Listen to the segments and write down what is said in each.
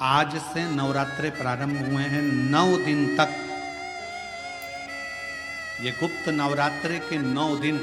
आज से नवरात्रे प्रारंभ हुए हैं 9 दिन तक। ये गुप्त नवरात्रे के 9 दिन,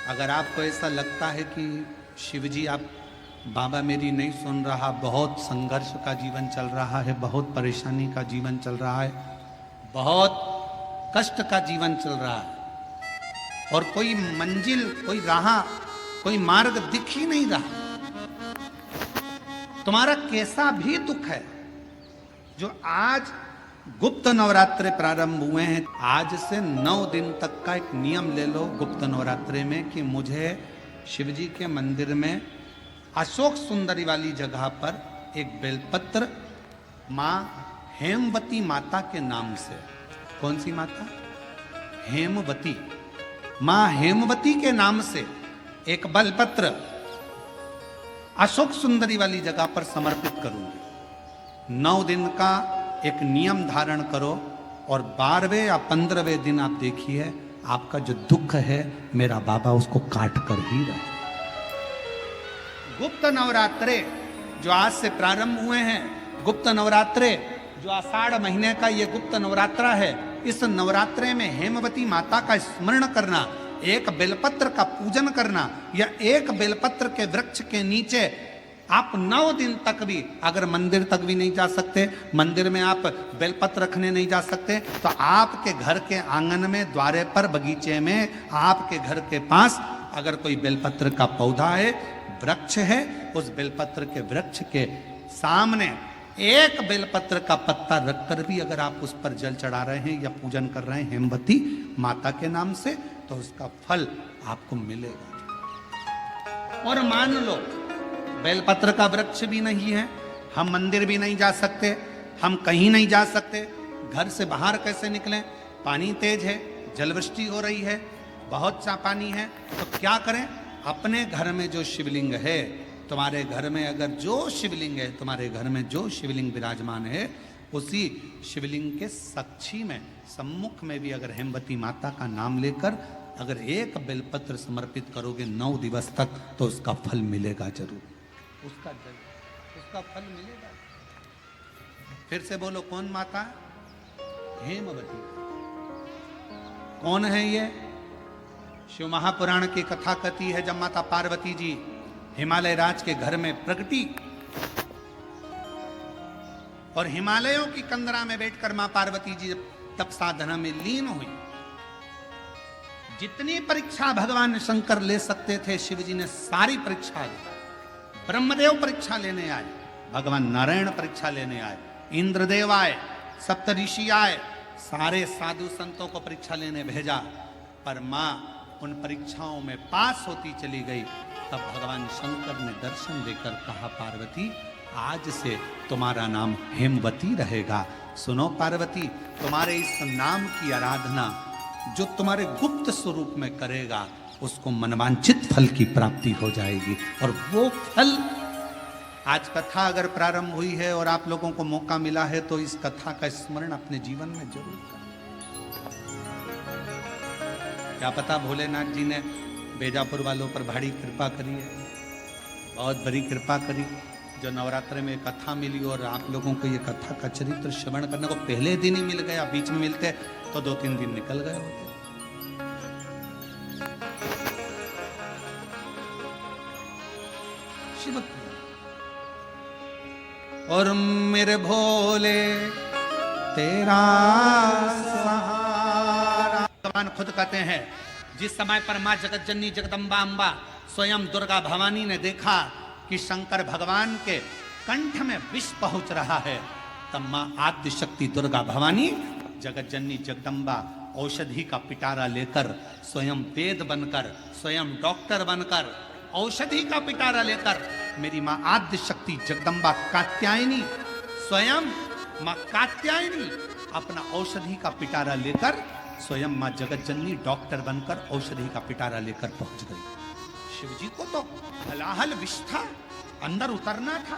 अगर आपको ऐसा लगता है कि शिवजी आप बाबा मेरी नहीं सुन रहा, बहुत संघर्ष का जीवन चल रहा है, बहुत परेशानी का जीवन चल रहा है, बहुत कष्ट का जीवन चल रहा है और कोई मंजिल, कोई राह, कोई मार्ग दिख ही नहीं रहा, तुम्हारा कैसा भी दुख है, जो आज गुप्त नवरात्रे प्रारंभ हुए हैं, आज से 9 दिन तक का एक नियम ले लो गुप्त नवरात्रे में कि मुझे शिवजी के मंदिर में अशोक सुंदरी वाली जगह पर एक बेलपत्र माँ हेमवती माता के नाम से, कौन सी माता? हेमवती, माँ हेमवती के नाम से एक बेलपत्र अशोक सुंदरी वाली जगह पर समर्पित करूंगी। 9 दिन का एक नियम धारण करो और 12वें या 15वें दिन आप देखिए आपका जो दुख है मेरा बाबा उसको काट कर ही रहे। गुप्त नवरात्रे जो आज से प्रारंभ हुए हैं, गुप्त नवरात्रे जो आषाढ़ महीने का ये गुप्त नवरात्रा है, इस नवरात्रे में हेमवती माता का स्मरण करना, एक बेलपत्र का पूजन करना या एक बेलपत्र के वृक्ष के नीचे आप 9 दिन तक भी, अगर मंदिर तक भी नहीं जा सकते, मंदिर में आप बेलपत्र रखने नहीं जा सकते, तो आपके घर के आंगन में, द्वारे पर, बगीचे में, आपके घर के पास अगर कोई बेलपत्र का पौधा है, वृक्ष है, उस बेलपत्र के वृक्ष के सामने एक बेलपत्र का पत्ता रखकर भी अगर आप उस पर जल चढ़ा रहे हैं या पूजन कर रहे हैं हेमवती माता के नाम से, तो उसका फल आपको मिलेगा। और मान लो बेलपत्र का वृक्ष भी नहीं है, हम मंदिर भी नहीं जा सकते, हम कहीं नहीं जा सकते, घर से बाहर कैसे निकलें? पानी तेज है, जलवृष्टि हो रही है, बहुत सा पानी है, तो क्या करें? अपने घर में जो शिवलिंग है, तुम्हारे घर में अगर जो शिवलिंग है, तुम्हारे घर में जो शिवलिंग विराजमान है, उसी शिवलिंग के साक्षी में, सम्मुख में भी अगर हेमवती माता का नाम लेकर अगर एक बेलपत्र समर्पित करोगे 9 दिवस तक, तो उसका फल मिलेगा जरूर, उसका फल मिलेगा। फिर से बोलो, कौन माता? हेमवती। कौन है ये? शिव महापुराण की कथा कहती है, जब माता पार्वती जी हिमालय राज के घर में प्रगटी और हिमालयों की कंदरा में बैठकर मां पार्वती जी तप साधना में लीन हुई, जितनी परीक्षा भगवान शंकर ले सकते थे शिव जी ने सारी परीक्षा ली। ब्रह्मदेव परीक्षा लेने आए, भगवान नारायण परीक्षा लेने आए, इंद्रदेव आए, सप्तऋषि आए, सारे साधु संतों को परीक्षा लेने भेजा, पर मां उन परीक्षाओं में पास होती चली गई। तब भगवान शंकर ने दर्शन देकर कहा, पार्वती आज से तुम्हारा नाम हेमवती रहेगा। सुनो पार्वती, तुम्हारे इस नाम की आराधना जो तुम्हारे गुप्त स्वरूप में करेगा, उसको मनवांछित फल की प्राप्ति हो जाएगी। और वो फल, आज कथा अगर प्रारंभ हुई है और आप लोगों को मौका मिला है, तो इस कथा का स्मरण अपने जीवन में जरूर करें। क्या पता भोलेनाथ जी ने बेजापुर वालों पर भारी कृपा करी है, बहुत बड़ी कृपा करी, जो नवरात्रे में कथा मिली और आप लोगों को ये कथा का चरित्र श्रवण करने को पहले दिन ही मिल गया। बीच में मिलते तो 2-3 दिन निकल गए होते। शिव और मेरे भोले तेरा सहारा। भगवान खुद कहते हैं, जिस समय पर मां जगत जननी जगदम्बा अम्बा स्वयं दुर्गा भवानी ने देखा कि शंकर भगवान के कंठ में विष पहुंच रहा है, तब मां आद्य शक्ति दुर्गा भवानी जगत जननी जगदम्बा औषधि का पिटारा लेकर, स्वयं वेद बनकर, स्वयं डॉक्टर बनकर, औषधि का पिटारा लेकर, मेरी मां आद्य शक्ति जगदम्बा कात्यायनी, स्वयं मां कात्यायनी अपना औषधि का पिटारा लेकर, स्वयं मां जगत जननी डॉक्टर बनकर औषधि का पिटारा लेकर पहुंच गई। शिवजी को तो हलाहल विष था, अंदर उतरना था,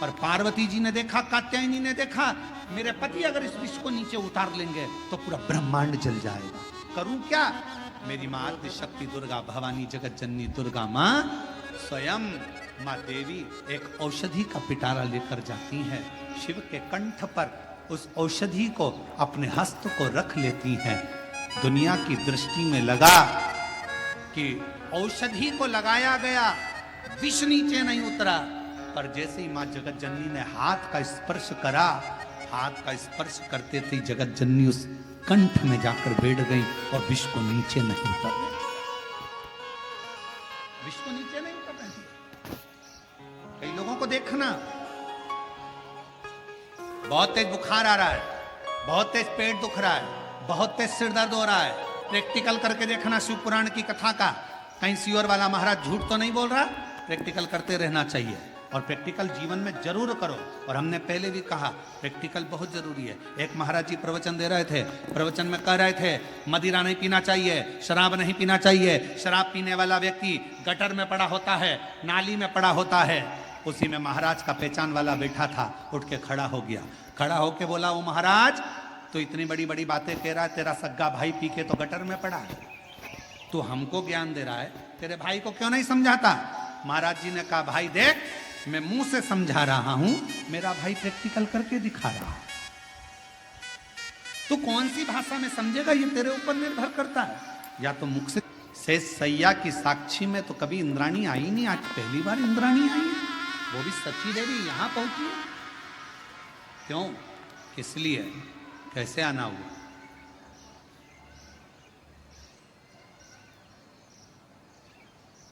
पर पार्वती जी ने देखा, कात्यायनी ने देखा, मेरे पति अगर इस विष को नीचे उतार लेंगे तो पूरा ब्रह्मांड जल जाएगा, करूं क्या? मेरी मां आद्य शक्ति दुर्गा भवानी जगत जननी दुर्गा मां स्वयं माँ देवी एक औषधि का पिटारा लेकर जाती हैं, शिव के कंठ पर उस औषधि को अपने हस्त को रख लेती हैं। दुनिया की दृष्टि में लगा कि औषधि को लगाया गया, विष नीचे नहीं उतरा, पर जैसे ही माँ जगत जननी ने हाथ का स्पर्श करा, हाथ का स्पर्श करते थे जगत जननी उस कंठ में जाकर बैठ गई और विष को नीचे नहीं उतर रही, विष को नीचे नहीं उतर रही। कई लोगों को देखना, बहुत तेज बुखार आ रहा है, बहुत तेज पेट दुख रहा है, बहुत तेज सिर दर्द हो रहा है, प्रैक्टिकल करके देखना शिव पुराण की कथा का, कहीं सियोर वाला महाराज झूठ तो नहीं बोल रहा। प्रैक्टिकल करते रहना चाहिए और प्रैक्टिकल जीवन में जरूर करो। और हमने पहले भी कहा प्रैक्टिकल बहुत जरूरी है। एक महाराज जी प्रवचन दे रहे थे, प्रवचन में कह रहे थे मदिरा नहीं पीना चाहिए, शराब नहीं पीना चाहिए। शराब पीने वाला व्यक्ति गटर में पड़ा होता है, नाली में पड़ा होता है। उसी में महाराज का पहचान वाला बैठा था, उठ के खड़ा हो गया, खड़ा होके बोला, वो महाराज तो इतनी बड़ी बड़ी बातें कह रहा है, तेरा सग्गा भाई पी के तो गटर में पड़ा है, तो हमको ज्ञान दे रहा है, तेरे भाई को क्यों नहीं समझाता। महाराज जी ने कहा, भाई देख मैं मुंह से समझा रहा हूं, मेरा भाई प्रैक्टिकल करके दिखा रहा है, तू कौन सी भाषा में समझेगा ये तेरे ऊपर निर्भर करता है। या तो मुख से सैया की साक्षी में तो कभी इंद्राणी आई नहीं, आज पहली बार इंद्राणी आई है, वो भी सची देवी यहां पहुंची। क्यों, किस लिए, कैसे आना हुआ।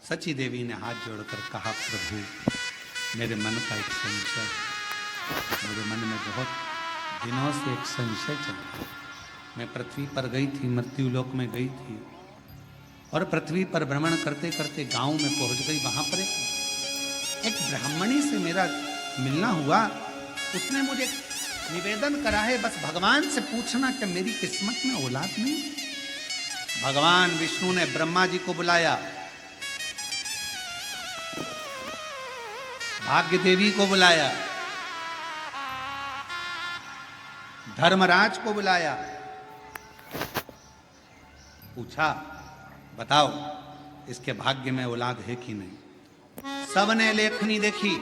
सची देवी ने हाथ जोड़कर कहा, प्रभु मेरे मन का एक संशय, मेरे मन में बहुत दिनों से एक संशय चल रहा। मैं पृथ्वी पर गई थी, मृत्यु लोक में गई थी, और पृथ्वी पर भ्रमण करते करते गांव में पहुंच गई। वहां पर एक ब्राह्मणी से मेरा मिलना हुआ, उसने मुझे निवेदन करा है, बस भगवान से पूछना कि मेरी किस्मत में औलाद नहीं। भगवान विष्णु ने ब्रह्मा जी को बुलाया, भाग्य देवी को बुलाया, धर्मराज को बुलाया, पूछा बताओ इसके भाग्य में औलाद है कि नहीं। सबने लेखनी देखी,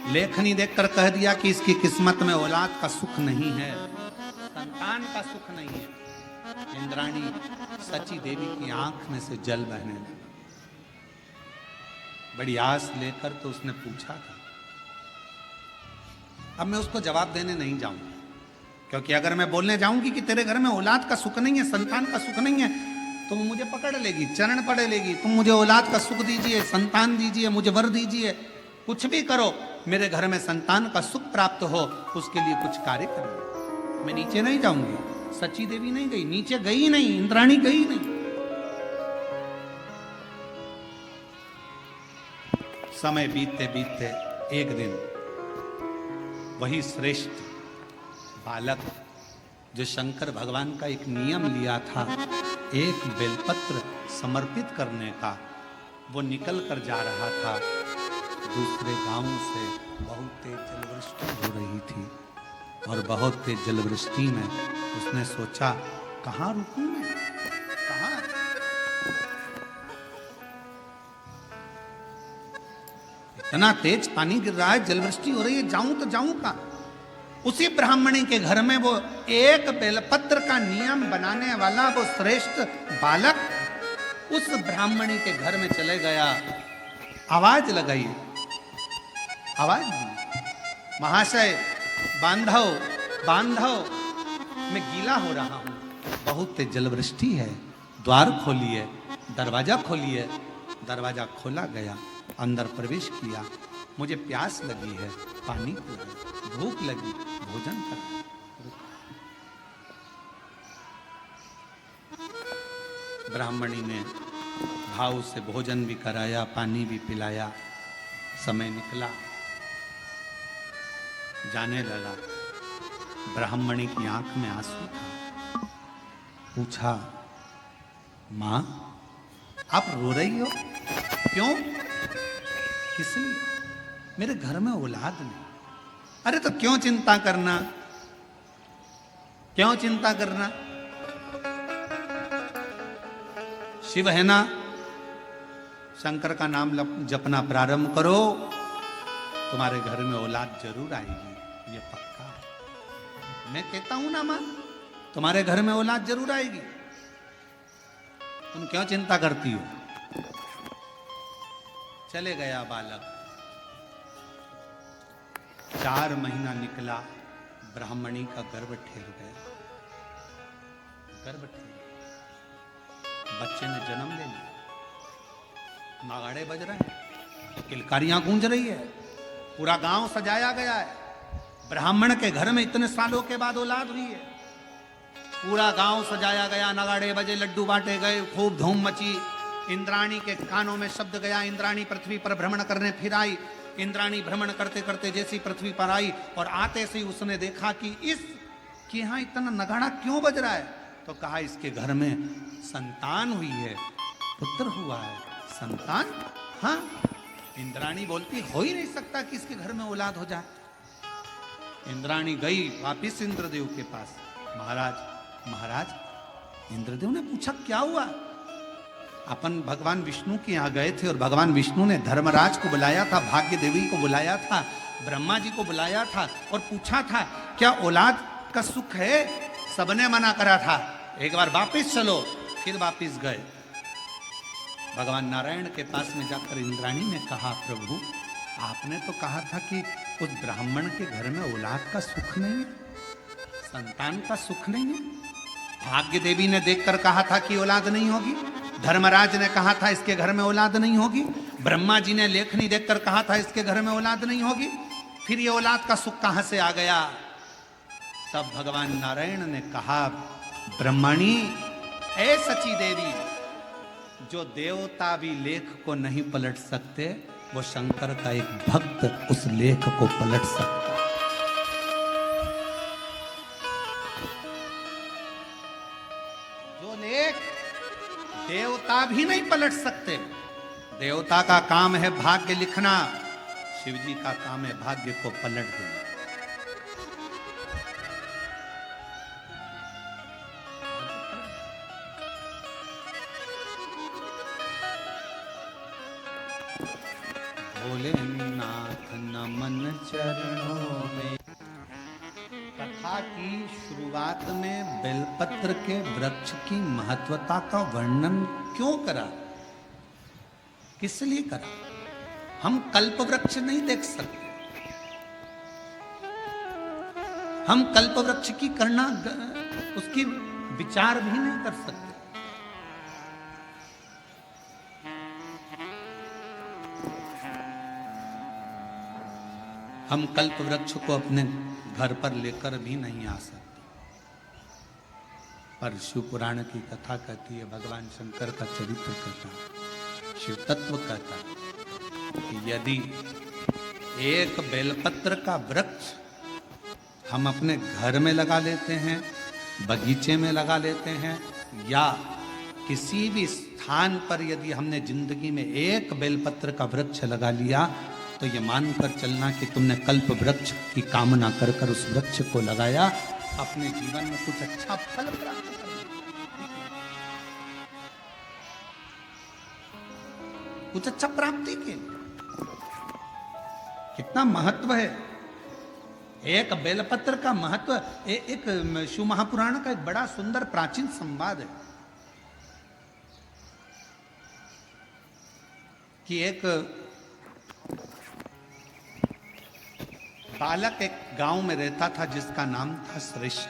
लेखनी देखकर कह दिया कि इसकी किस्मत में औलाद का सुख नहीं है, संतान का सुख नहीं है। इंद्राणी सची देवी की आंख में से जल बहने लगा। बड़ी आस लेकर तो उसने पूछा था। अब मैं उसको जवाब देने नहीं जाऊंगा, क्योंकि अगर मैं बोलने जाऊंगी कि तेरे घर में औलाद का सुख नहीं है, संतान का सुख नहीं है, तो वो मुझे पकड़ लेगी, चरण पड़े लेगी, तुम मुझे औलाद का सुख दीजिए, संतान दीजिए, मुझे वर दीजिए, कुछ भी करो, मेरे घर में संतान का सुख प्राप्त हो, उसके लिए कुछ कार्य करिए। मैं नीचे नहीं जाऊंगी। सची देवी नहीं गई, नीचे गई नहीं, इंद्राणी गई नहीं। समय बीतते बीतते एक दिन वही श्रेष्ठ बालक जो शंकर भगवान का एक नियम लिया था, एक बेलपत्र समर्पित करने का, वो निकल कर जा रहा था। दूसरे गांव से बहुत तेज जलवृष्टि हो रही थी, और बहुत तेज जलवृष्टि में उसने सोचा, कहाँ रुकूं मैं, कहाँ। इतना तेज पानी गिर रहा है, जलवृष्टि हो रही है, जाऊं तो जाऊं कहाँ। उसी ब्राह्मणी के घर में वो एक बेलपत्र का नियम बनाने वाला वो श्रेष्ठ बालक उस ब्राह्मणी के घर में चले गया। आवाज लगाई, आवाज दी, महाशय बांधव बांधव, मैं गीला हो रहा हूं, बहुत तेज जलवृष्टि है, द्वार खोलिए, दरवाजा खोलिए। दरवाजा खोला गया, अंदर प्रवेश किया, मुझे प्यास लगी है, पानी पिलाओ, भूख लगी, भोजन कर। ब्राह्मणी ने भाव से भोजन भी कराया, पानी भी पिलाया। समय निकला, जाने लगा। ब्राह्मणी की आंख में आंसू था। पूछा, मां आप रो रही हो, क्यों, किस लिए? मेरे घर में औलाद नहीं। अरे तो क्यों चिंता करना, क्यों चिंता करना, शिव है ना, शंकर का नाम जपना प्रारंभ करो, तुम्हारे घर में औलाद जरूर आएगी, ये पक्का है। मैं कहता हूं ना मां, तुम्हारे घर में औलाद जरूर आएगी, तुम क्यों चिंता करती हो। चले गया बालक, 4 महीना निकला, ब्राह्मणी का गर्भ ठेल गया, गर्भ ठेल गया। बच्चे ने जन्म ले लिया, नगाड़े बज रहे हैं, किलकारियां गूंज रही है, पूरा गांव सजाया गया है। ब्राह्मण के घर में इतने सालों के बाद औलाद हुई है, पूरा गांव सजाया गया, नगाड़े बजे, लड्डू बांटे गए, खूब धूम मची। इंद्राणी के कानों में शब्द गया, इंद्राणी पृथ्वी पर भ्रमण करने फिर आई। इंद्राणी भ्रमण करते करते जैसी पृथ्वी पर आई और आते से उसने देखा कि कि यहाँ इतना नगाड़ा क्यों बज रहा है, तो कहा इसके घर में संतान हुई है, पुत्र हुआ है। संतान? हाँ। इंद्राणी बोलती हो ही नहीं सकता कि इसके घर में औलाद हो जाए। इंद्राणी गई वापिस इंद्रदेव के पास, महाराज। इंद्रदेव ने पूछा क्या हुआ। अपन भगवान विष्णु के यहाँ गए थे और भगवान विष्णु ने धर्मराज को बुलाया था, भाग्य देवी को बुलाया था, ब्रह्मा जी को बुलाया था और पूछा था क्या औलाद का सुख है। सबने मना करा था, एक बार वापिस चलो। फिर वापिस गए। भगवान नारायण के पास में जाकर इंद्राणी ने कहा, प्रभु आपने तो कहा था कि उस ब्राह्मण के घर में औलाद का सुख नहीं है, संतान का सुख नहीं है। भाग्य देवी ने देखकर कहा था कि औलाद नहीं होगी, धर्मराज ने कहा था इसके घर में औलाद नहीं होगी, ब्रह्मा जी ने लेखनी देखकर कहा था इसके घर में औलाद नहीं होगी, फिर ये औलाद का सुख कहां से आ गया। तब भगवान नारायण ने कहा, ब्रह्मणी, ऐ सची देवी, जो देवता भी लेख को नहीं पलट सकते, वो शंकर का एक भक्त उस लेख को पलट सकता। जो लेख देवता भी नहीं पलट सकते, देवता का काम है भाग्य लिखना, शिव जी का काम है भाग्य को पलट देना। भोलेनाथ नमन चरणों में। कथा की शुरुआत में बेलपत्र के वृक्ष की महत्वता का वर्णन क्यों करा, किस लिए करा। हम कल्प वृक्ष नहीं देख सकते, हम कल्प वृक्ष की करना उसकी विचार भी नहीं कर सकते। हम कल्प वृक्ष को अपने घर पर लेकर भी नहीं आ सकते। पर शिव पुराण की कथा कहती है, भगवान शंकर का चरित्र कहता, शिव तत्व कहता कि यदि एक बेलपत्र का वृक्ष हम अपने घर में लगा लेते हैं, बगीचे में लगा लेते हैं, या किसी भी स्थान पर यदि हमने जिंदगी में एक बेलपत्र का वृक्ष लगा लिया, तो ये मानकर चलना कि तुमने कल्प वृक्ष की कामना कर कर उस वृक्ष को लगाया, अपने जीवन में कुछ अच्छा फल प्राप्त करना, कुछ अच्छा प्राप्ति के कितना महत्व है। एक बेलपत्र का महत्व, एक शिव महापुराण का एक बड़ा सुंदर प्राचीन संवाद है कि एक बालक एक गांव में रहता था जिसका नाम था श्रेष्ठ।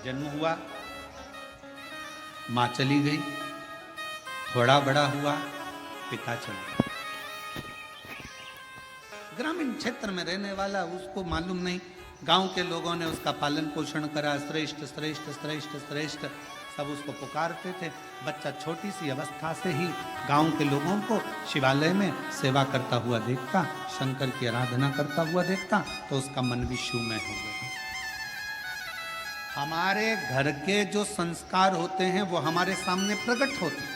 जन्म हुआ, मां चली गई, थोड़ा बड़ा हुआ, पिता चल गया। ग्रामीण क्षेत्र में रहने वाला, उसको मालूम नहीं, गांव के लोगों ने उसका पालन पोषण करा, श्रेष्ठ श्रेष्ठ श्रेष्ठ श्रेष्ठ सब उसको पुकारते थे। बच्चा छोटी सी अवस्था से ही गांव के लोगों को शिवालय में सेवा करता हुआ देखता, शंकर की आराधना करता हुआ देखता, तो उसका मन भी शिवमय हो गया। हमारे घर के जो संस्कार होते हैं वो हमारे सामने प्रकट होते हैं।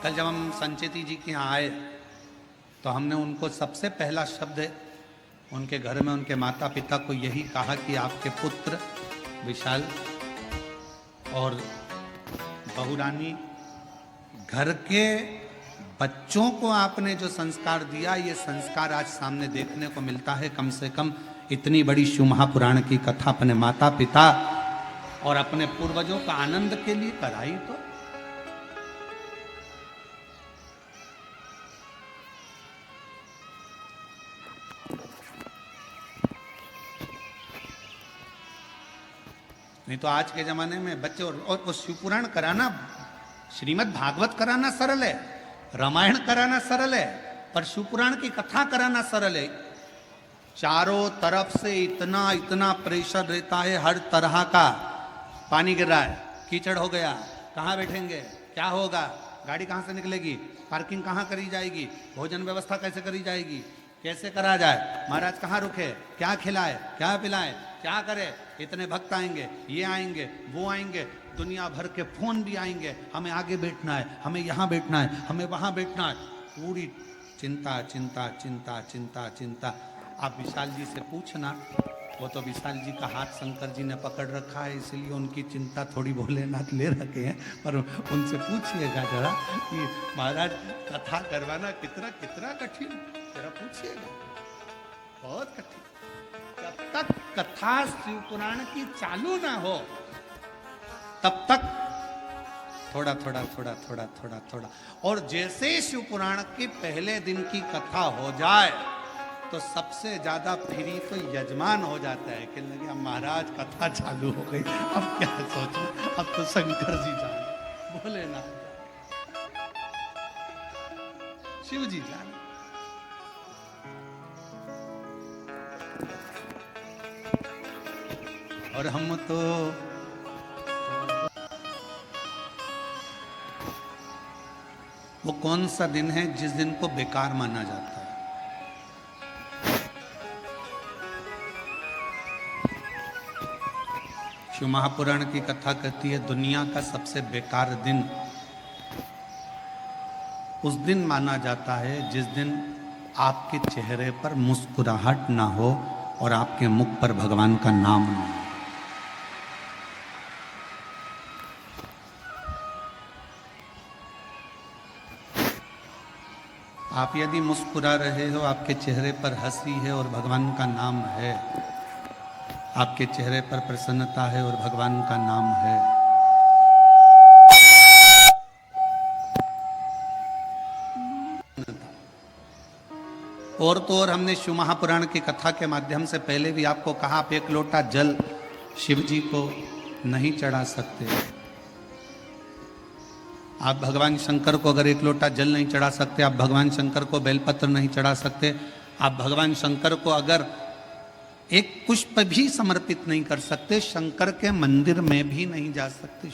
कल जब हम संचेती जी के यहाँ आए तो हमने उनको सबसे पहला शब्द उनके घर में उनके माता पिता को यही कहा कि आपके पुत्र विशाल और बहुरानी, घर के बच्चों को आपने जो संस्कार दिया, ये संस्कार आज सामने देखने को मिलता है। कम से कम इतनी बड़ी शिव महापुराण की कथा अपने माता पिता और अपने पूर्वजों का आनंद के लिए कराई तो। नहीं तो आज के जमाने में बच्चे और शिवपुराण कराना, श्रीमद् भागवत कराना सरल है, रामायण कराना सरल है, पर शिवपुराण की कथा कराना सरल है। चारों तरफ से इतना इतना प्रेशर रहता है, हर तरह का। पानी गिर रहा है, कीचड़ हो गया, कहाँ बैठेंगे, क्या होगा, गाड़ी कहाँ से निकलेगी, पार्किंग कहाँ करी जाएगी, भोजन व्यवस्था कैसे करी जाएगी, कैसे करा जाए, महाराज कहाँ रुके, क्या खिलाए, क्या पिलाए, क्या करे, इतने भक्त आएंगे, ये आएंगे, वो आएंगे, दुनिया भर के फोन भी आएंगे, हमें आगे बैठना है, हमें यहाँ बैठना है, हमें वहाँ बैठना है, पूरी चिंता चिंता चिंता चिंता चिंता। आप विशाल जी से पूछना, वो तो विशाल जी का हाथ शंकर जी ने पकड़ रखा है, इसलिए उनकी चिंता थोड़ी भोलेनाथ ले रखे हैं, पर उनसे पूछिएगा जरा कि महाराज कथा करवाना कितना कितना कठिन, जरा पूछिएगा, बहुत कठिन। जब तक कथा शिव पुराण की चालू ना हो तब तक थोड़ा थोड़ा थोड़ा थोड़ा थोड़ा थोड़ा, और जैसे शिव पुराण के पहले दिन की कथा हो जाए तो सबसे ज्यादा फ्री तो यजमान हो जाता है कि लगे अब महाराज कथा चालू हो गई, अब क्या सोचो, अब तो शंकर जी जाने, बोले ना शिव जी जाने। और हम तो वो कौन सा दिन है जिस दिन को बेकार माना जाता है? शिव महापुराण की कथा कहती है दुनिया का सबसे बेकार दिन उस दिन माना जाता है जिस दिन आपके चेहरे पर मुस्कुराहट ना हो और आपके मुख पर भगवान का नाम ना हो। आप यदि मुस्कुरा रहे हो, आपके चेहरे पर हंसी है और भगवान का नाम है, आपके चेहरे पर प्रसन्नता है और भगवान का नाम है, और तो और हमने शिव महापुराण की कथा के माध्यम से पहले भी आपको कहा, आप एक लोटा जल शिव जी को नहीं चढ़ा सकते। आप भगवान शंकर को अगर एक लोटा जल नहीं चढ़ा सकते, आप भगवान शंकर को बेलपत्र नहीं चढ़ा सकते, आप भगवान शंकर को अगर एक पुष्प भी समर्पित नहीं कर सकते, शंकर के मंदिर में भी नहीं जा सकते,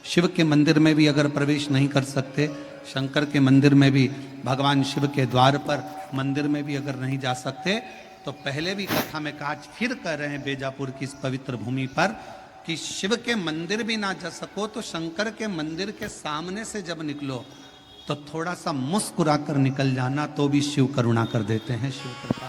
शिव के मंदिर में भी अगर प्रवेश नहीं कर सकते, शंकर के मंदिर में भी, भगवान शिव के द्वार पर मंदिर में भी अगर नहीं जा सकते, तो पहले भी कथा में कहा, फिर कह रहे हैं बेजापुर की इस पवित्र भूमि पर कि शिव के मंदिर भी ना जा सको तो शंकर के मंदिर के सामने से जब निकलो तो थोड़ा सा मुस्कुरा कर निकल जाना, तो भी शिव करुणा कर देते हैं, शिव कृपा।